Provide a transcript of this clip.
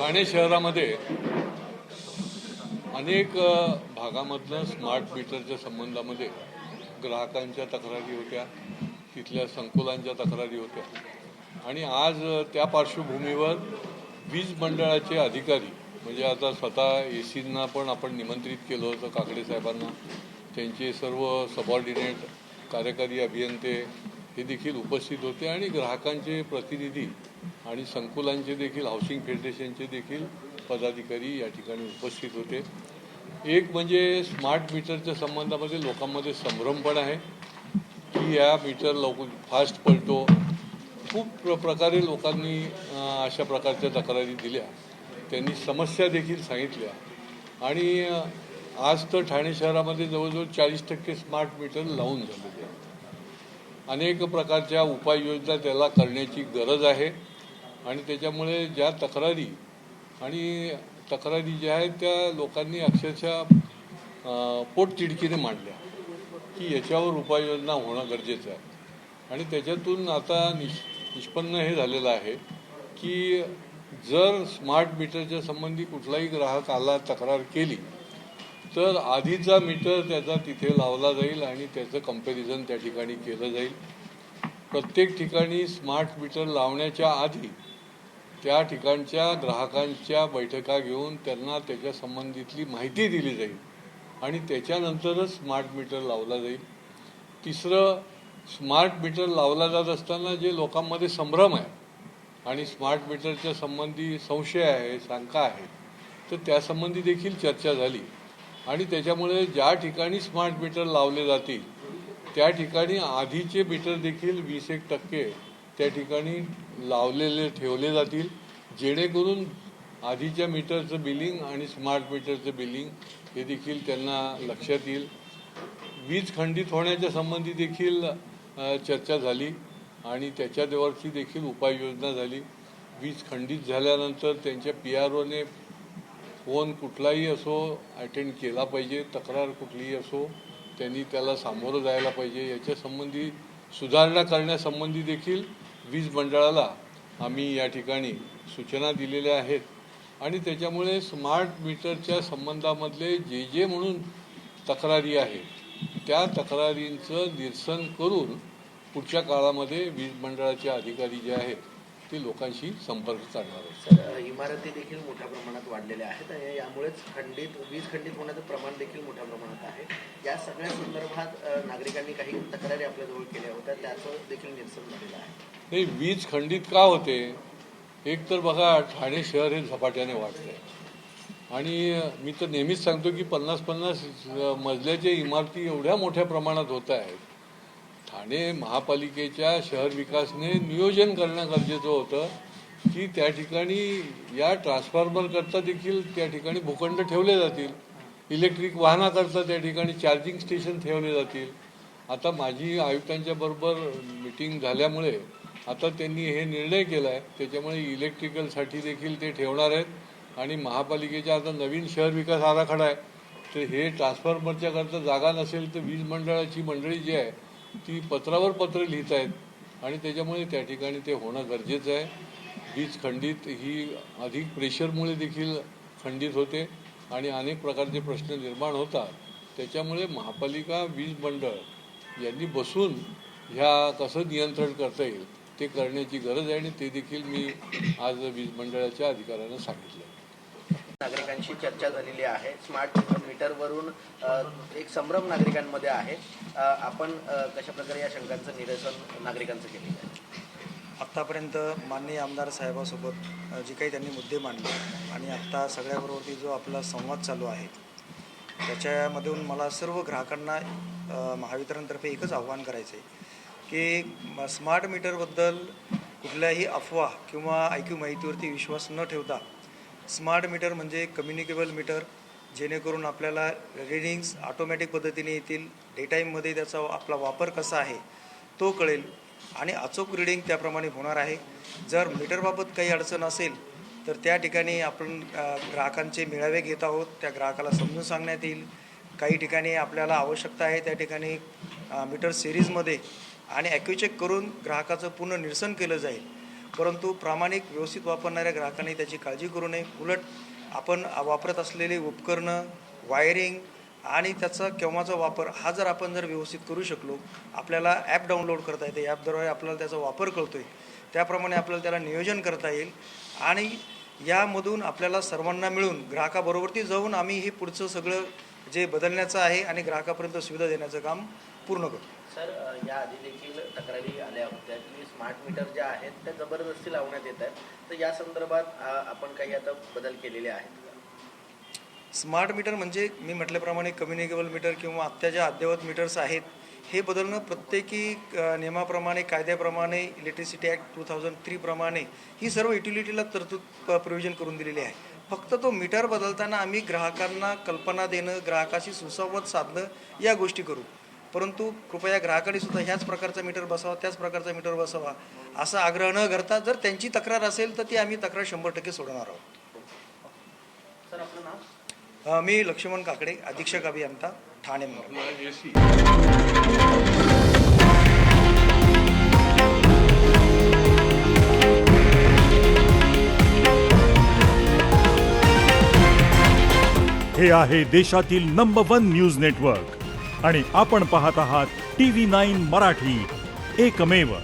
ठाणे शहरामध्ये अनेक भागामधनं स्मार्ट मीटरच्या संबंधामध्ये ग्राहकांच्या तक्रारी होत्या, तिथल्या संकुलांच्या तक्रारी होत्या आणि आज त्या पार्श्वभूमीवर वीज मंडळाचे अधिकारी म्हणजे आता स्वतः एसींना पण आपण निमंत्रित केलं होतं, काकडे साहेबांना, त्यांचे सर्व सबऑर्डिनेट कार्यकारी अभियंते हे देखील उपस्थित होते आणि ग्राहकांचे प्रतिनिधी आणि संकुलांचे देखील, हाऊसिंग फेडरेशनचे देखील पदाधिकारी या ठिकाणी उपस्थित होते। एक म्हणजे स्मार्ट मीटरच्या संबंधामध्ये लोकांमध्ये संभ्रम पण आहे की या मीटर फास्ट पळतो। खूप प्रकारे लोकांनी अशा प्रकारच्या तक्रारी दिल्या, त्यांनी समस्या देखील सांगितल्या आणि आज तर ठाणे शहरामध्ये जवळजवळ 40% स्मार्ट मीटर लावून झालेले आहेत। अनेक प्रकारच्या उपाययोजना त्याला करण्याची गरज आहे आणि त्याच्यामुळे ज्या तक्रारी ज्या आहेत त्या लोकांनी अक्षरशः पोटतिडकीने मांडल्या की याच्यावर उपाययोजना होणं गरजेचं आहे आणि त्याच्यातून आता निष्पन्न हे झालेलं आहे की जर स्मार्ट मीटरच्या संबंधी कुठलाही ग्राहक आला, तक्रार केली, तर आधीचा मीटर त्याचा तिथे लावला जाईल आणि त्याचं कंपॅरिझन त्या ठिकाणी केलं जाईल। प्रत्येक ठिकाणी स्मार्ट मीटर लावण्याच्या आधी त्या ठिकाणच्या ग्राहकांच्या बैठका घेऊन त्यांना त्याच्या संबंधितली माहिती दिली जाईल आणि त्याच्यानंतरच स्मार्ट मीटर लावला जाईल। तिसरं, स्मार्ट मीटर लावला जात असताना जे लोकांमध्ये संभ्रम आहे आणि स्मार्ट मीटरच्या संबंधी संशय आहे, शंका आहे, तर त्यासंबंधी देखील चर्चा झाली आणि त्याच्यामुळे ज्या ठिकाणी स्मार्ट मीटर लावले जातील त्या ठिकाणी आधीचे मीटर देखील 20% त्या ठिकाणी लावलेले ठेवले जातील, जेणेकरून आधीच्या मीटरचं बिलिंग आणि स्मार्ट मीटरचं बिलिंग हे देखील त्यांना लक्षात येईल। वीज खंडित होण्याच्या संबंधी देखील चर्चा झाली आणि त्याच्यावरची देखील उपाययोजना झाली। वीज खंडित झाल्यानंतर त्यांच्या PROने फोन कुठलाही असो अटेंड केला पाहिजे, तक्रार कुठलीही असो त्यांनी त्याला सामोरं जायला पाहिजे। याच्या संबंधी सुधारणा करण्यासंबंधी देखील वीज मंडळाला आम्ही या ठिकाणी सूचना दिलेल्या आहेत आणि त्याच्यामुळे स्मार्ट मीटरच्या संबंधामधले जे म्हणून तक्रारी आहेत त्या तक्रारींचं निरसन करून पुढच्या काळामध्ये वीज मंडळाचे अधिकारी जे आहेत ते लोकांशी संपर्क साधणार आहेत। सर, इमारती देखील मोठ्या प्रमाणात वाढलेल्या आहेत आणि यामुळेच वीज खंडित होण्याचं प्रमाण देखील मोठ्या प्रमाणात आहे। या सगळ्या संदर्भात नागरिकांनी काही तक्रारी आपल्याजवळ केल्या होत्या, त्याचं देखील निरसन झालेलं आहे। नाही, वीज खंडित का होते? एक तर बघा, ठाणे शहर हे झपाट्याने वाढतंय आणि मी तर नेहमीच सांगतो की 50-50 मजल्याच्या इमारती एवढ्या मोठ्या प्रमाणात होत आहेत। ठाणे महापालिकेच्या शहर विकासने नियोजन करणं गरजेचं होतं की त्या ठिकाणी या ट्रान्सफॉर्मरकरता देखील त्या ठिकाणी भूखंड ठेवले जातील, इलेक्ट्रिक वाहनाकरता त्या ठिकाणी चार्जिंग स्टेशन ठेवले जातील। आता माझी आयुक्तांच्या बरोबर मीटिंग झाल्यामुळे आता त्यांनी हे निर्णय केला आहे, त्याच्यामुळे इलेक्ट्रिकलसाठी देखील ते ठेवणार आहेत आणि महापालिकेचा आता नवीन शहर विकास आराखडा आहे, तर हे ट्रान्सफॉर्मरच्या करता जागा नसेल तर वीज मंडळाची मंडळी जी आहे ती पत्रावर पत्र लिहित आहेत आणि त्याच्यामुळे त्या ठिकाणी ते होणं गरजेचं आहे। वीज खंडित ही अधिक प्रेशरमुळे देखील खंडित होते आणि अनेक प्रकारचे प्रश्न निर्माण होतात। त्याच्यामुळे महापालिका, वीज मंडळ यांनी बसून ह्या कसं नियंत्रण करता येईल ते करण्याची गरज आहे आणि ते देखील मी आज वीज मंडळाच्या अधिकाऱ्यांना सांगितलं। नागरिकांशी चर्चा झालेली आहे। स्मार्ट मीटरवरून एक संभ्रम नागरिकांमध्ये आहे। आपण कशा प्रकारे या शंकांचं निरसन नागरिकांचं केलेलं आहे? आत्तापर्यंत माननीय आमदार साहेबासोबत जे काही त्यांनी मुद्दे मांडले आणि आत्ता सगळ्याबरोबरती जो आपला संवाद चालू आहे त्याच्यामधून मला सर्व ग्राहकांना महावितरणतर्फे एकच आव्हान करायचं आहे की स्मार्ट मीटरबद्दल कुठल्याही अफवा किंवा ऐकीव माहितीवरती विश्वास न ठेवता स्मार्ट मीटर म्हणजे कम्युनिकेबल मीटर, जेणेकरून आपल्याला रिडिंग्स ऑटोमॅटिक पद्धतीने येतील, डे टाईममध्ये त्याचा आपला वापर कसा आहे तो कळेल आणि अचूक रिडिंग त्याप्रमाणे होणार आहे। जर मीटरबाबत काही अडचण असेल तर त्या ठिकाणी आपण ग्राहकांचे मेळावे घेत आहोत, त्या ग्राहकाला समजून सांगण्यात येईल। काही ठिकाणी आपल्याला आवश्यकता आहे त्या ठिकाणी मीटर सिरीजमध्ये आणि ॲक्युचेक करून ग्राहकाचं पूर्ण निरसन केलं जाईल। परंतु प्रामाणिक व्यवस्थित वापरणाऱ्या ग्राहकांनी त्याची काळजी करू नये. उलट आपण वापरत असलेली उपकरणं, वायरिंग आणि त्याचा केव्हाचा वापर हा जर आपण व्यवस्थित करू शकलो, आपल्याला ॲप डाउनलोड करता येते, ॲपद्वारे आपल्याला त्याचा वापर कळतो आहे, त्याप्रमाणे आपल्याला त्याला नियोजन करता येईल आणि यामधून आपल्याला सर्वांना मिळून ग्राहकाबरोबरती जाऊन आम्ही हे पुढचं सगळं जे बदलण्याचं आहे आणि ग्राहकापर्यंत सुविधा देण्याचं काम पूर्ण करू. सर, याआधी देखील तक्रारी आल्या होत्या की स्मार्ट मीटर ज्या आहेत त्या जबरदस्ती लावण्यात येत आहेत, तर या संदर्भात आपण काही आता बदल केलेले आहेत का? स्मार्ट मीटर म्हणजे मी म्हटल्याप्रमाणे कम्युनिकेबल मीटर किंवा आत्ता ज्या अद्ययावत मीटर्स आहेत हे बदलणं प्रत्येकी नियमाप्रमाणे, कायद्याप्रमाणे, इलेक्ट्रिसिटी ॲक्ट 2003 प्रमाणे ही सर्व युटिलिटीला तरतूद प्रोव्हिजन करून दिलेली आहे. फक्त तो मीटर बदलताना आम्ही ग्राहकांना कल्पना देणं, ग्राहकाशी सुसंवाद साधणं या गोष्टी करू. परंतु कृपया ग्राहकांनी सुद्धा ह्याच प्रकारचा मीटर बसावा, त्याच प्रकारचा मीटर बसावा असा आग्रह न करता जर त्यांची तक्रार असेल तर ती आम्ही तक्रार 100% सोडवणार आहोत. सर, आपलं नाव? मी लक्ष्मण काकडे, अधीक्षक अभियंता, ठाणे मंडळ. AC हे आहे देशातील नंबर 1 न्यूज नेटवर्क आणि आपण पाहत आहात TV9 मराठी, एकमेव.